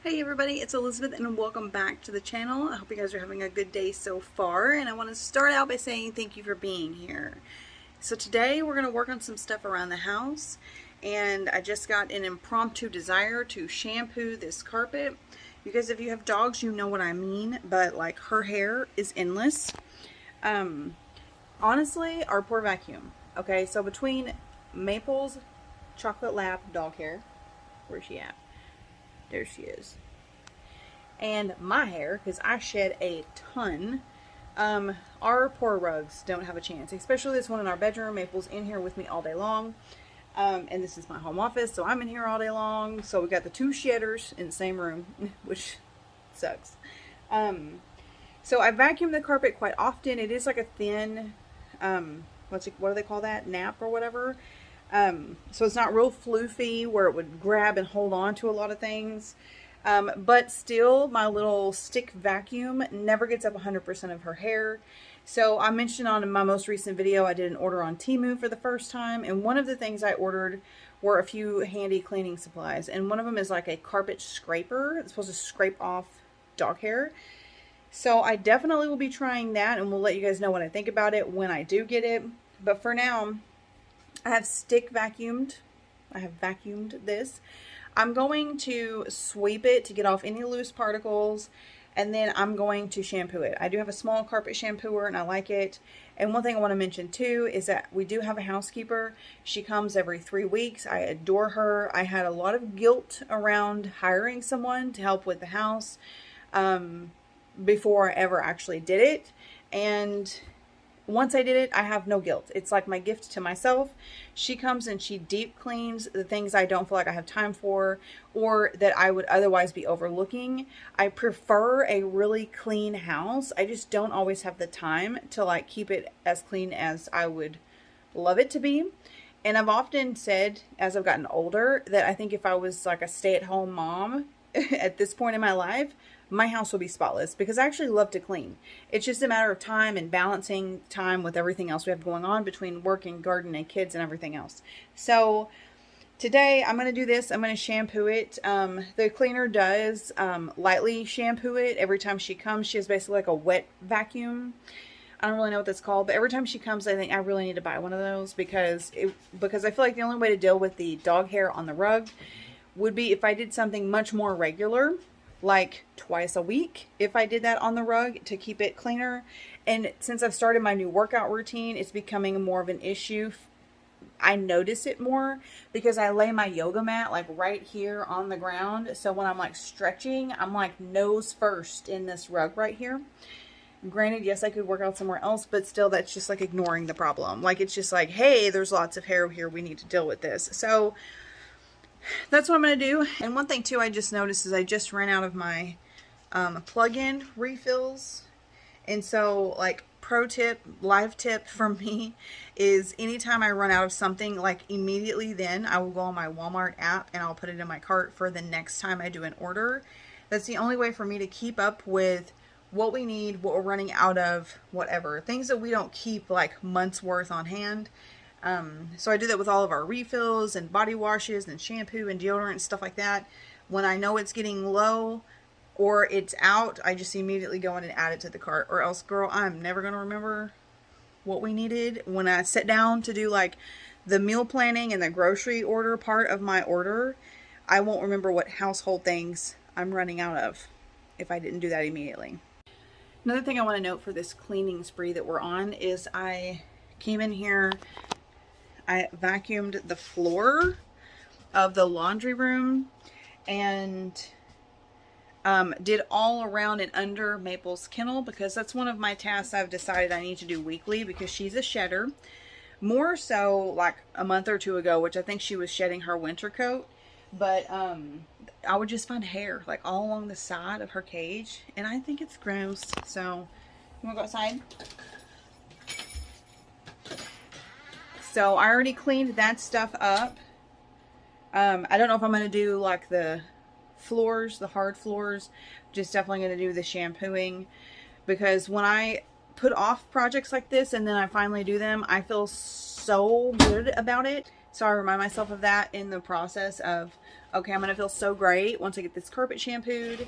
Hey everybody, it's Elizabeth and welcome back to the channel. I hope you guys are having a good day so far, and I want to start out by saying thank you for being here. So today we're going to work on some stuff around the house, and I just got an impromptu desire to shampoo this carpet. You guys, if you have dogs, you know what I mean, but like her hair is endless. Honestly, our poor vacuum. Okay, so between Maple's chocolate lab dog hair, where's she at? There she is. And my hair, because I shed a ton. Our poor rugs don't have a chance, especially this one in our bedroom. Maple's in here with me all day long. And this is my home office, so I'm in here all day long. So we got the two shedders in the same room, which sucks. So I vacuum the carpet quite often. It is like a thin, what do they call that? Nap or whatever. So it's not real floofy where it would grab and hold on to a lot of things. But still, my little stick vacuum never gets up 100% of her hair. So I mentioned on my most recent video, I did an order on Temu for the first time. And one of the things I ordered were a few handy cleaning supplies. And one of them is like a carpet scraper. It's supposed to scrape off dog hair. So I definitely will be trying that, and we'll let you guys know what I think about it when I do get it. But for now, I have stick vacuumed. I have vacuumed this. I'm going to sweep it to get off any loose particles, and then I'm going to shampoo it. I do have a small carpet shampooer and I like it. And one thing I want to mention too is that we do have a housekeeper. She comes every 3 weeks. I adore her. I had a lot of guilt around hiring someone to help with the house before I ever actually did it. And once I did it, I have no guilt. It's like my gift to myself. She comes and she deep cleans the things I don't feel like I have time for or that I would otherwise be overlooking. I prefer a really clean house. I just don't always have the time to like keep it as clean as I would love it to be. And I've often said as I've gotten older that I think if I was like a stay-at-home mom at this point in my life, my house will be spotless because I actually love to clean. It's just a matter of time and balancing time with everything else we have going on between work and garden and kids and everything else. So today I'm going to do this. I'm going to shampoo it. The cleaner does lightly shampoo it. Every time she comes, she has basically like a wet vacuum. I don't really know what that's called, but every time she comes, I think I really need to buy one of those because I feel like the only way to deal with the dog hair on the rug would be if I did something much more regular, like twice a week, if I did that on the rug to keep it cleaner. And since I've started my new workout routine, it's becoming more of an issue. I notice it more because I lay my yoga mat like right here on the ground. So when I'm like stretching, I'm like nose first in this rug right here. Granted, yes, I could work out somewhere else, but still that's just like ignoring the problem. Like it's just like, hey, there's lots of hair here. We need to deal with this. So that's what I'm going to do. And one thing too I just noticed is I just ran out of my plug-in refills. And so like pro tip, live tip from me is anytime I run out of something, like immediately then I will go on my Walmart app and I'll put it in my cart for the next time I do an order. That's the only way for me to keep up with what we need, what we're running out of, whatever. Things that we don't keep like months worth on hand. So I do that with all of our refills and body washes and shampoo and deodorant and stuff like that. When I know it's getting low or it's out, I just immediately go in and add it to the cart, or else, girl, I'm never going to remember what we needed. When I sit down to do like the meal planning and the grocery order part of my order, I won't remember what household things I'm running out of if I didn't do that immediately. Another thing I want to note for this cleaning spree that we're on is I came in here, I vacuumed the floor of the laundry room and did all around and under Maple's kennel because that's one of my tasks I've decided I need to do weekly because she's a shedder. More so like a month or two ago, which I think she was shedding her winter coat, but I would just find hair like all along the side of her cage and I think it's gross. So you want to go outside? So I already cleaned that stuff up. I don't know if I'm going to do like the floors, the hard floors. Just definitely going to do the shampooing because when I put off projects like this and then I finally do them, I feel so good about it. So I remind myself of that in the process of, okay, I'm going to feel so great once I get this carpet shampooed.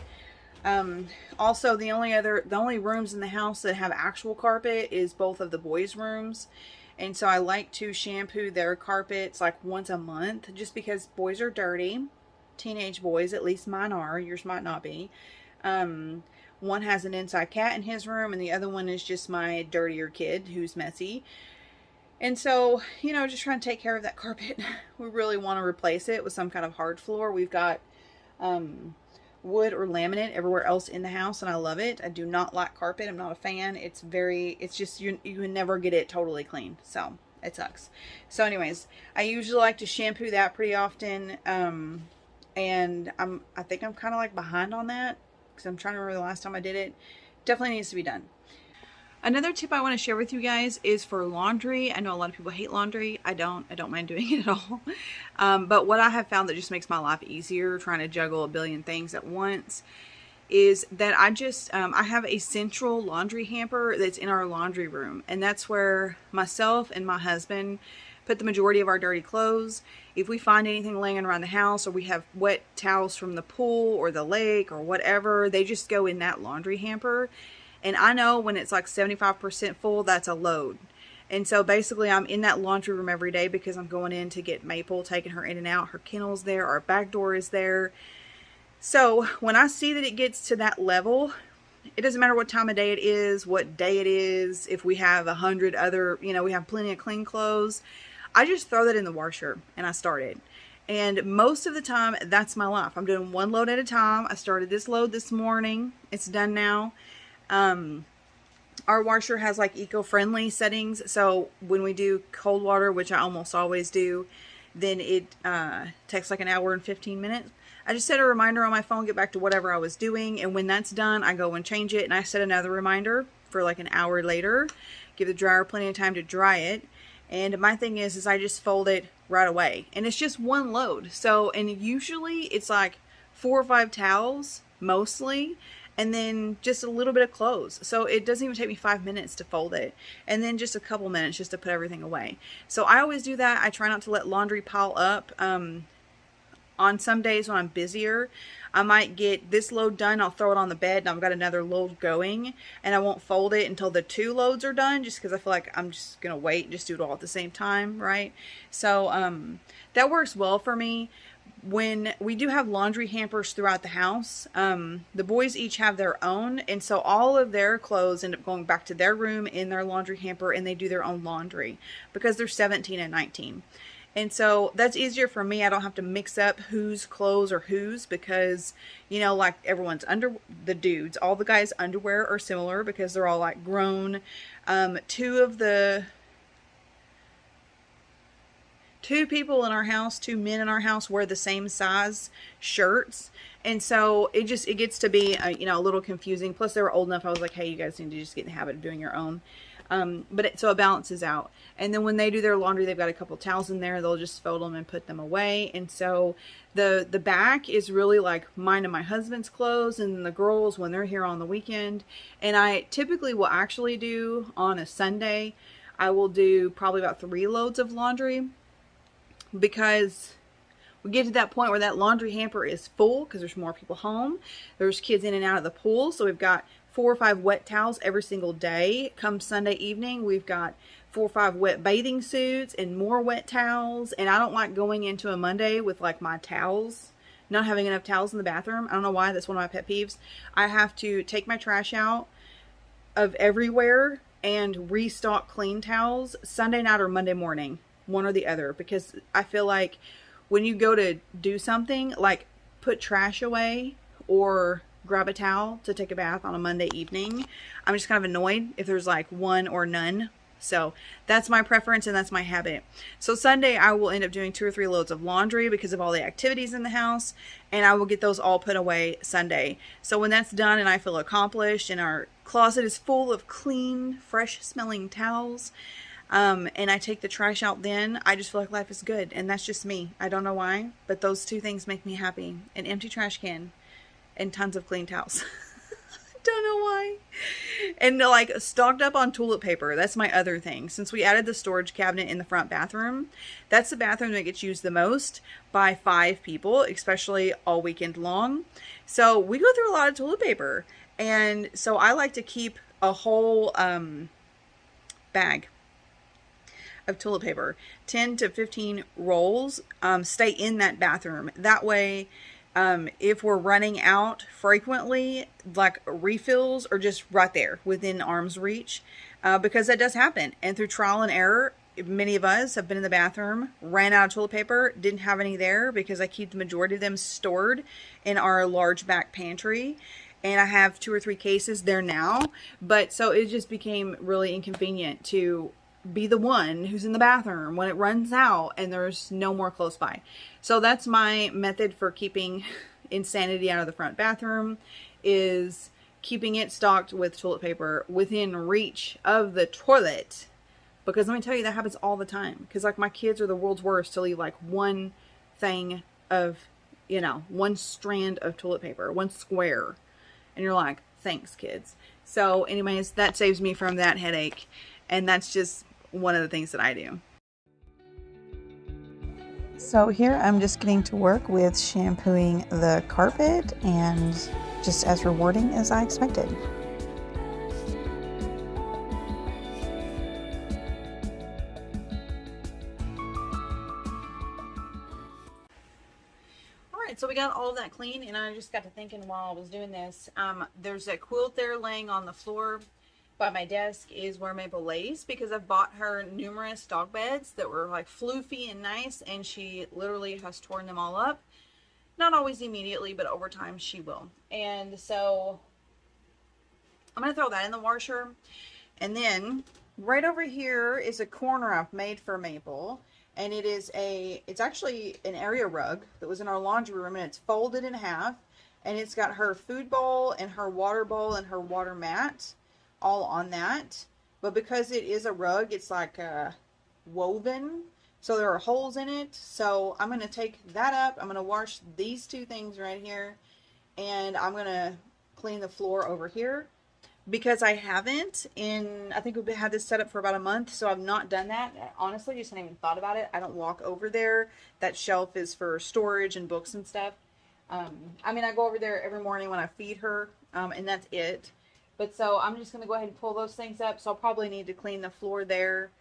Also, the only rooms in the house that have actual carpet is both of the boys' rooms. And so I like to shampoo their carpets like once a month, just because boys are dirty. Teenage boys, at least mine are. Yours might not be. One has an inside cat in his room, and the other one is just my dirtier kid who's messy. And so, you know, just trying to take care of that carpet. We really want to replace it with some kind of hard floor. We've got wood or laminate everywhere else in the house, and I love it. I do not like carpet. I'm not a fan. It's just, you can never get it totally clean. So it sucks. So anyways, I usually like to shampoo that pretty often. And I think I'm kind of like behind on that, because I'm trying to remember the last time I did it. Definitely needs to be done. Another tip I want to share with you guys is for laundry. I know a lot of people hate laundry. I don't mind doing it at all. But what I have found that just makes my life easier, trying to juggle a billion things at once, is that I have a central laundry hamper that's in our laundry room. And that's where myself and my husband put the majority of our dirty clothes. If we find anything laying around the house, or we have wet towels from the pool or the lake or whatever, they just go in that laundry hamper. And I know when it's like 75% full, that's a load. And so basically I'm in that laundry room every day because I'm going in to get Maple, taking her in and out. Her kennel's there, our back door is there. So when I see that it gets to that level, it doesn't matter what time of day it is, what day it is, if we have 100 other, you know, we have plenty of clean clothes, I just throw that in the washer and I start it. And most of the time, that's my life. I'm doing one load at a time. I started this load this morning. It's done now. Our washer has like eco-friendly settings. So when we do cold water, which I almost always do, then it takes like an hour and 15 minutes. I just set a reminder on my phone, get back to whatever I was doing. And when that's done, I go and change it. And I set another reminder for like an hour later, give the dryer plenty of time to dry it. And my thing is I just fold it right away. And it's just one load. So, and usually it's like 4 or 5 towels, mostly, and then just a little bit of clothes. So it doesn't even take me 5 minutes to fold it. And then just a couple minutes just to put everything away. So I always do that. I try not to let laundry pile up. On some days when I'm busier, I might get this load done, I'll throw it on the bed, and I've got another load going, and I won't fold it until the 2 loads are done, just because I feel like I'm just going to wait and just do it all at the same time, right? So that works well for me. When we do have laundry hampers throughout the house, the boys each have their own, and so all of their clothes end up going back to their room in their laundry hamper, and they do their own laundry because they're 17 and 19. And so that's easier for me. I don't have to mix up whose clothes are whose, because, you know, like everyone's the dudes, all the guys' underwear are similar because they're all like grown. Two people in our house, 2 men in our house wear the same size shirts. And so it gets to be, you know, a little confusing. Plus they were old enough. I was like, hey, you guys need to just get in the habit of doing your own. So it balances out. And then when they do their laundry, they've got a couple towels in there. They'll just fold them and put them away. And so the back is really like mine and my husband's clothes, and the girls when they're here on the weekend. And I typically will actually do on a Sunday, I will do probably about 3 loads of laundry, because we get to that point where that laundry hamper is full because there's more people home. There's kids in and out of the pool. So we've got 4 or 5 wet towels every single day. Come Sunday evening, we've got 4 or 5 wet bathing suits and more wet towels. And I don't like going into a Monday with like my towels, not having enough towels in the bathroom. I don't know why. That's one of my pet peeves. I have to take my trash out of everywhere and restock clean towels Sunday night or Monday morning, one or the other, because I feel like when you go to do something like put trash away or grab a towel to take a bath on a Monday evening, I'm just kind of annoyed if there's like one or none. So that's my preference and that's my habit. So Sunday I will end up doing 2 or 3 loads of laundry because of all the activities in the house, and I will get those all put away Sunday. So when that's done and I feel accomplished and our closet is full of clean, fresh smelling towels, and I take the trash out, then I just feel like life is good. And that's just me. I don't know why, but those 2 things make me happy: an empty trash can and tons of clean towels. Don't know why. And like stocked up on toilet paper. That's my other thing. Since we added the storage cabinet in the front bathroom, that's the bathroom that gets used the most by 5 people, especially all weekend long. So we go through a lot of toilet paper. And so I like to keep a whole bag of toilet paper, 10 to 15 rolls, stay in that bathroom. That way, if we're running out frequently, like refills are just right there within arm's reach, because that does happen. And through trial and error, many of us have been in the bathroom, ran out of toilet paper, didn't have any there because I keep the majority of them stored in our large back pantry. And I have 2 or 3 cases there now. But so it just became really inconvenient to be the one who's in the bathroom when it runs out and there's no more close by. So that's my method for keeping insanity out of the front bathroom, is keeping it stocked with toilet paper within reach of the toilet. Because let me tell you, that happens all the time. Because like my kids are the world's worst to leave like one thing of, you know, one strand of toilet paper, one square. And you're like, thanks, kids. So anyways, that saves me from that headache. And that's just one of the things that I do. So here I'm just getting to work with shampooing the carpet, and just as rewarding as I expected. So we got all of that clean, and I just got to thinking while I was doing this, there's a quilt there laying on the floor by my desk is where Maple lays, because I've bought her numerous dog beds that were like floofy and nice, and she literally has torn them all up. Not always immediately, but over time she will. And so I'm going to throw that in the washer. And then right over here is a corner I've made for Maple. And it's actually an area rug that was in our laundry room, and it's folded in half. And it's got her food bowl and her water bowl and her water mat all on that. But because it is a rug, it's like woven. So there are holes in it. So I'm going to take that up. I'm going to wash these 2 things right here. And I'm going to clean the floor over here. Because I haven't I think we've had this set up for about a month, so I've not done that. I honestly, just haven't even thought about it. I don't walk over there. That shelf is for storage and books and stuff. I mean, I go over there every morning when I feed her, and that's it. But so I'm just going to go ahead and pull those things up. So I'll probably need to clean the floor there,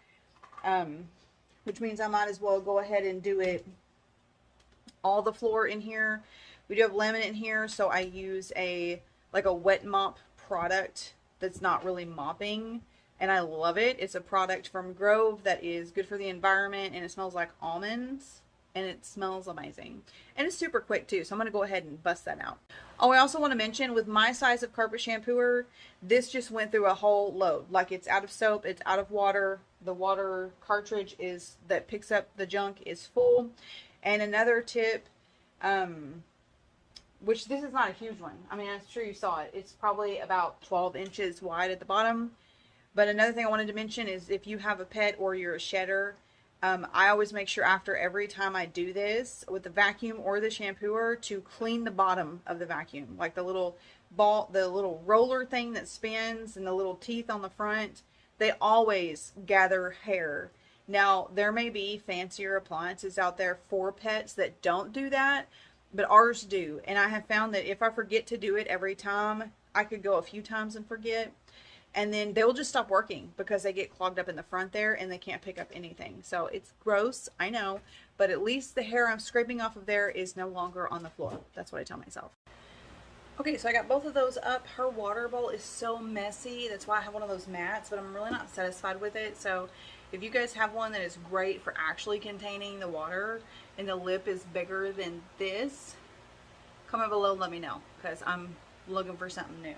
which means I might as well go ahead and do it all the floor in here. We do have laminate in here, so I use a wet mop product that's not really mopping, and I love it. It's a product from Grove that is good for the environment, and it smells like almonds, and it smells amazing, and it's super quick too. So I'm going to go ahead and bust that out. Oh, I also want to mention, with my size of carpet shampooer, this just went through a whole load. Like, it's out of soap, it's out of water. The water cartridge that picks up the junk is full. And another tip, which this is not a huge one. I mean, I'm sure you saw it. It's probably about 12 inches wide at the bottom. But another thing I wanted to mention is, if you have a pet or you're a shedder, I always make sure after every time I do this with the vacuum or the shampooer to clean the bottom of the vacuum. Like the little ball, the little roller thing that spins and the little teeth on the front, they always gather hair. Now, there may be fancier appliances out there for pets that don't do that, but ours do. And I have found that if I forget to do it every time, I could go a few times and forget. And then they'll just stop working because they get clogged up in the front there and they can't pick up anything. So it's gross, I know. But at least the hair I'm scraping off of there is no longer on the floor. That's what I tell myself. Okay, so I got both of those up. Her water bowl is so messy. That's why I have one of those mats, but I'm really not satisfied with it. So if you guys have one that is great for actually containing the water and the lip is bigger than this, comment below and let me know, because I'm looking for something new.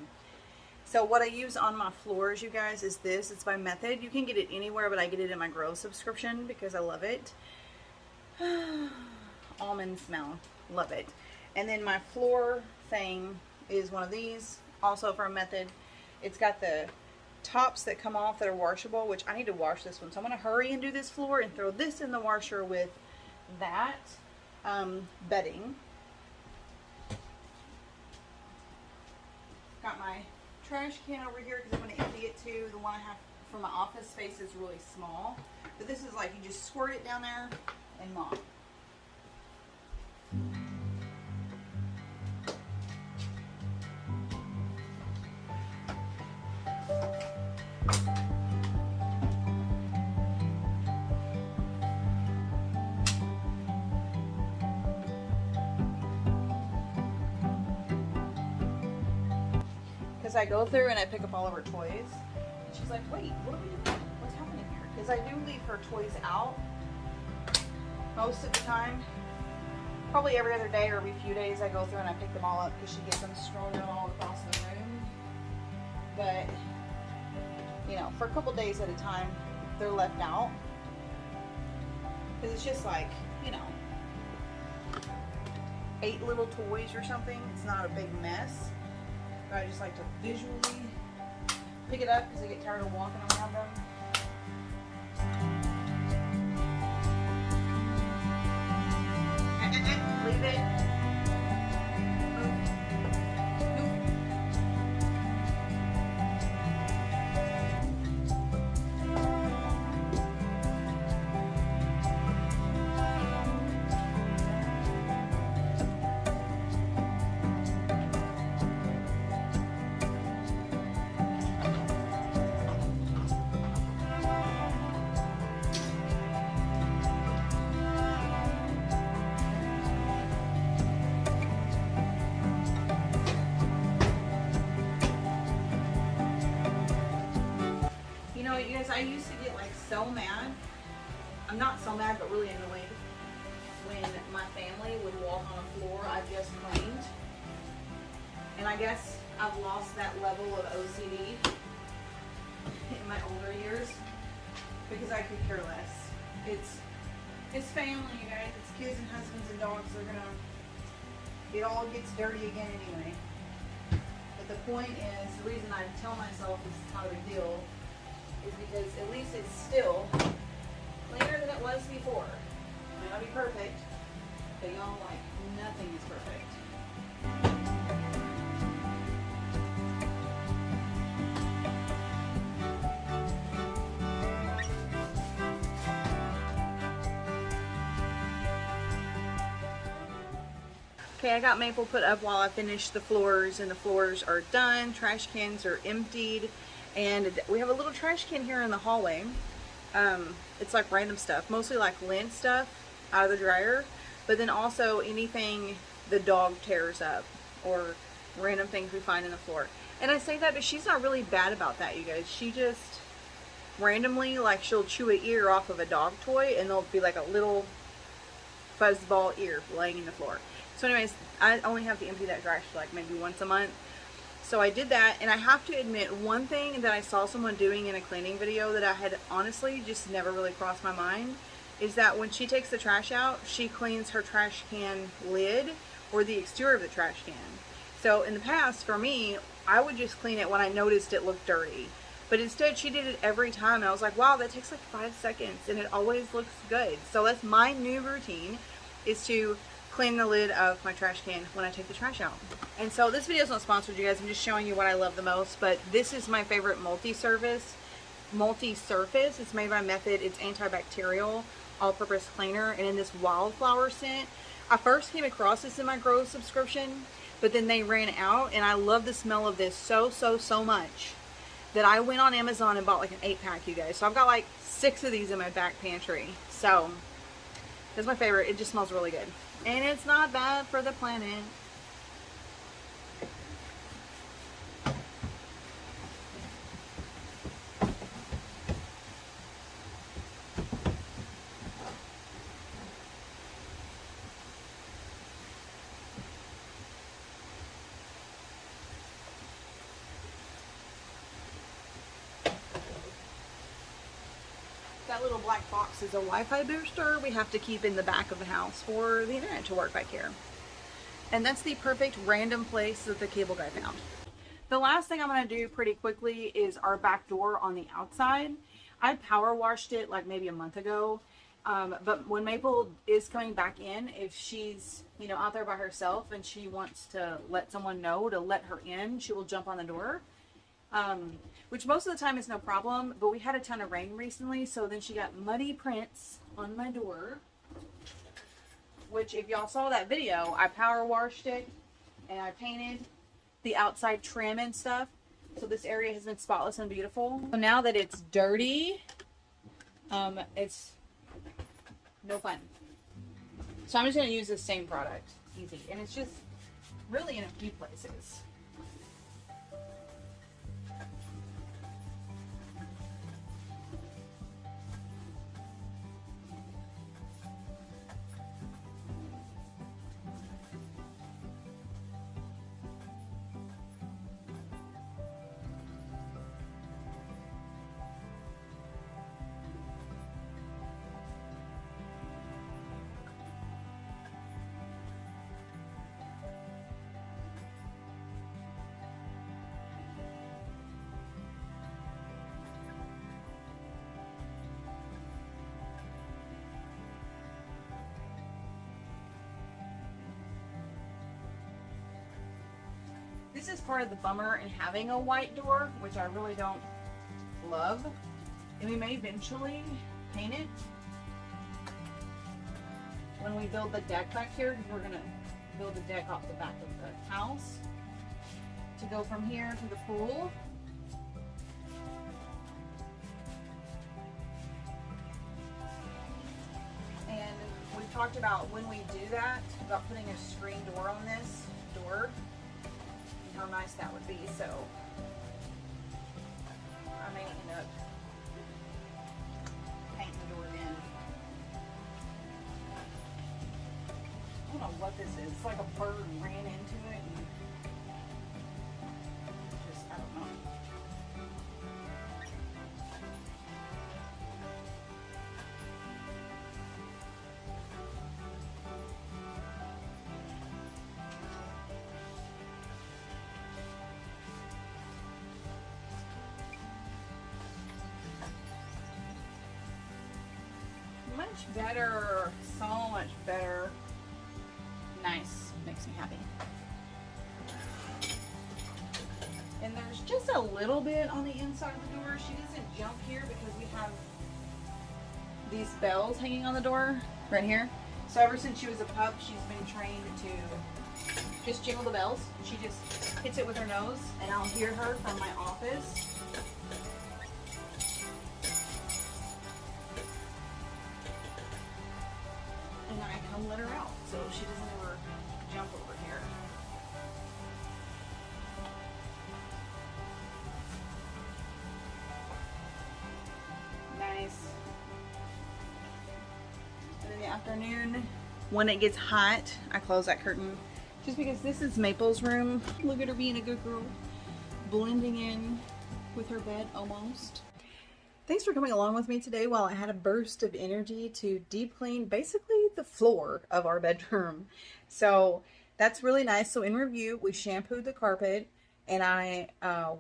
So what I use on my floors, you guys, is this. It's by Method. You can get it anywhere, but I get it in my Grove subscription because I love it. Almond smell. Love it. And then my floor thing is one of these, also from Method. It's got the tops that come off that are washable, which I need to wash this one. So I'm going to hurry and do this floor and throw this in the washer with that bedding. Got my trash can over here because I'm going to empty it too. The one I have for my office space is really small. But this is like you just squirt it down there and mop. Because I go through and I pick up all of her toys. And she's like, wait, what are we doing? What's happening here? Because I do leave her toys out most of the time. Probably every other day or every few days I go through and I pick them all up because she gets them strewn all across the room. But, you know, for a couple days at a time, they're left out. Because it's just like, you know, 8 little toys or something. It's not a big mess. But I just like to visually pick it up because I get tired of walking around them. Leave it. Move. You guys, I used to get like so mad. I'm not so mad, but really annoyed when my family would walk on a floor I just cleaned. And I guess I've lost that level of OCD in my older years because I could care less. It's family, you guys. It's kids and husbands and dogs. It all gets dirty again anyway. But the point is, the reason I tell myself it's not a big deal is because at least it's still cleaner than it was before. It might not be perfect, but y'all, like, nothing is perfect. Okay, I got Maple put up while I finished the floors, and the floors are done. Trash cans are emptied. And we have a little trash can here in the hallway. It's like random stuff, mostly like lint stuff out of the dryer, but then also anything the dog tears up or random things we find in the floor. And I say that, but she's not really bad about that, you guys. She just randomly, like, she'll chew an ear off of a dog toy and there'll be like a little fuzzball ear laying in the floor. So anyways, I only have to empty that trash like maybe once a month. So I did that, and I have to admit, one thing that I saw someone doing in a cleaning video that I had honestly just never really crossed my mind is that when she takes the trash out, she cleans her trash can lid or the exterior of the trash can. So in the past, for me, I would just clean it when I noticed it looked dirty. But instead, she did it every time, and I was like, wow, that takes like 5 seconds, and it always looks good. So that's my new routine, is to clean the lid of my trash can when I take the trash out. And so this video is not sponsored, you guys. I'm just showing you what I love the most, but this is my favorite multi-surface. It's made by Method. It's antibacterial, all-purpose cleaner, and in this wildflower scent. I first came across this in my Grow subscription, but then they ran out, and I love the smell of this so much that I went on Amazon and bought like an 8-pack, you guys. So I've got like 6 of these in my back pantry. So that's my favorite. It just smells really good. And it's not bad for the planet. That little black box is a Wi-Fi booster we have to keep in the back of the house for the internet to work back here. And that's the perfect random place that the cable guy found. The last thing I'm going to do pretty quickly is our back door on the outside. I power washed it like maybe a month ago. But when Maple is coming back in, if she's, you know, out there by herself and she wants to let someone know to let her in, she will jump on the door. which most of the time is no problem, but we had a ton of rain recently, so then she got muddy prints on my door, which if y'all saw that video, I power washed it and I painted the outside trim and stuff. So this area has been spotless and beautiful. So now that it's dirty, it's no fun. So I'm just going to use the same product. Easy. And it's just really in a few places. This is part of the bummer in having a white door, which I really don't love. And we may eventually paint it when we build the deck back here, because we're going to build the deck off the back of the house to go from here to the pool. And we've talked about when we do that, about putting a screen door on this door. How nice that would be. So I may end up painting the door then. I don't know what this is. It's like a bird ran into it and just, I don't know. Much better, so much better. Nice, makes me happy. And there's just a little bit on the inside of the door. She doesn't jump here because we have these bells hanging on the door right here. So ever since she was a pup, she's been trained to just jingle the bells. She just hits it with her nose, and I'll hear her from my office. And I come let her out, so she doesn't ever jump over here. Nice. And in the afternoon, when it gets hot, I close that curtain. Just because this is Maple's room. Look at her being a good girl. Blending in with her bed almost. Thanks for coming along with me today while I had a burst of energy to deep clean basically the floor of our bedroom. So that's really nice. So in review, we shampooed the carpet and I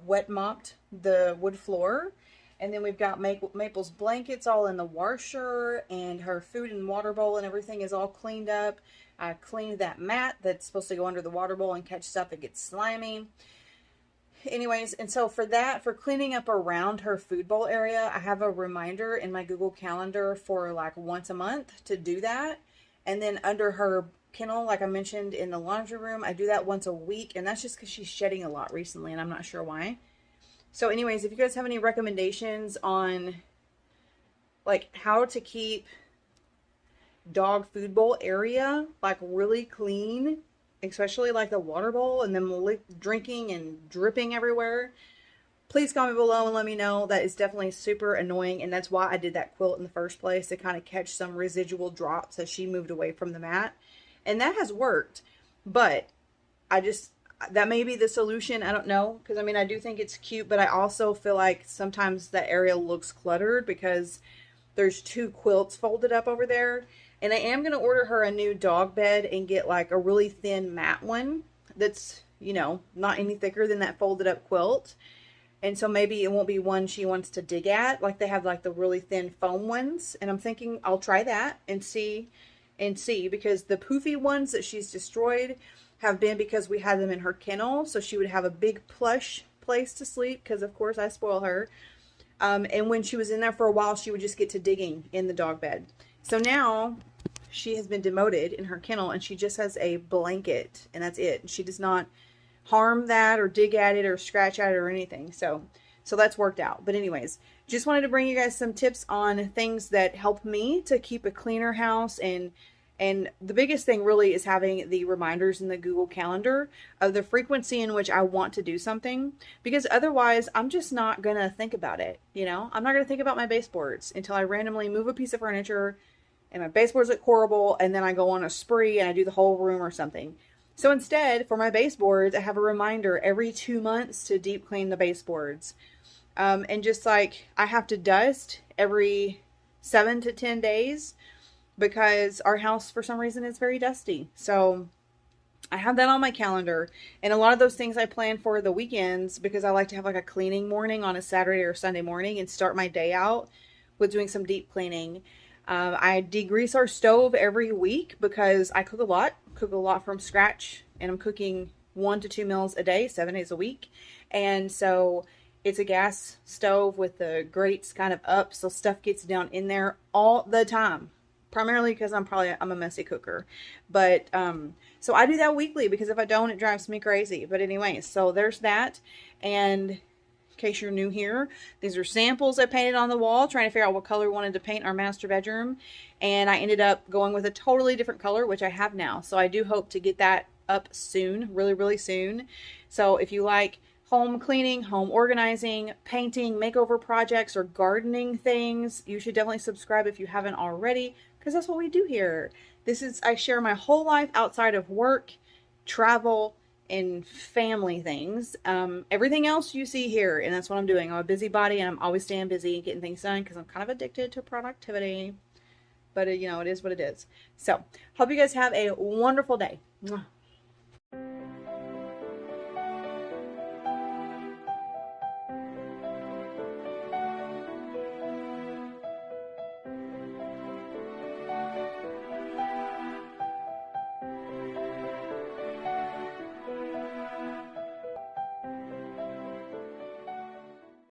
wet mopped the wood floor. And then we've got Maple's blankets all in the washer, and her food and water bowl and everything is all cleaned up. I cleaned that mat that's supposed to go under the water bowl and catch stuff that gets slimy. Anyways, and so for that, for cleaning up around her food bowl area, I have a reminder in my Google Calendar for like once a month to do that. And then under her kennel, like I mentioned in the laundry room, I do that once a week. And that's just because she's shedding a lot recently and I'm not sure why. So anyways, if you guys have any recommendations on like how to keep dog food bowl area like really clean, especially like the water bowl and then drinking and dripping everywhere, please comment below and let me know. That is definitely super annoying, and that's why I did that quilt in the first place, to kind of catch some residual drops as she moved away from the mat. And that has worked, but that may be the solution. I don't know, because I mean, I do think it's cute, but I also feel like sometimes that area looks cluttered because there's 2 quilts folded up over there. And I am going to order her a new dog bed and get like a really thin mat one that's, you know, not any thicker than that folded up quilt. And so maybe it won't be one she wants to dig at. Like they have like the really thin foam ones. And I'm thinking I'll try that and see, because the poofy ones that she's destroyed have been because we had them in her kennel. So she would have a big plush place to sleep because, of course, I spoil her. And when she was in there for a while, she would just get to digging in the dog bed. So now she has been demoted in her kennel and she just has a blanket and that's it. She does not harm that or dig at it or scratch at it or anything. So that's worked out. But anyways, just wanted to bring you guys some tips on things that help me to keep a cleaner house. And the biggest thing really is having the reminders in the Google Calendar of the frequency in which I want to do something, because otherwise I'm just not going to think about it. You know, I'm not going to think about my baseboards until I randomly move a piece of furniture and my baseboards look horrible. And then I go on a spree and I do the whole room or something. So instead, for my baseboards, I have a reminder every 2 months to deep clean the baseboards. And just like I have to dust every 7 to 10 days because our house for some reason is very dusty. So I have that on my calendar. And a lot of those things I plan for the weekends because I like to have like a cleaning morning on a Saturday or Sunday morning and start my day out with doing some deep cleaning. I degrease our stove every week because I cook a lot from scratch, and I'm cooking 1 to 2 meals a day, 7 days a week. And so it's a gas stove with the grates kind of up, so stuff gets down in there all the time. Primarily because I'm a messy cooker. But so I do that weekly because if I don't, it drives me crazy. But anyway, so there's that. And in case you're new here, these are samples I painted on the wall, trying to figure out what color we wanted to paint our master bedroom. And I ended up going with a totally different color, which I have now. So I do hope to get that up soon, really, really soon. So if you like home cleaning, home organizing, painting, makeover projects, or gardening things, you should definitely subscribe if you haven't already, because that's what we do here. I share my whole life outside of work, travel, and family things. Everything else you see here, and that's what I'm doing. I'm a busybody, and I'm always staying busy and getting things done because I'm kind of addicted to productivity. But, you know, it is what it is. So, hope you guys have a wonderful day. Mwah.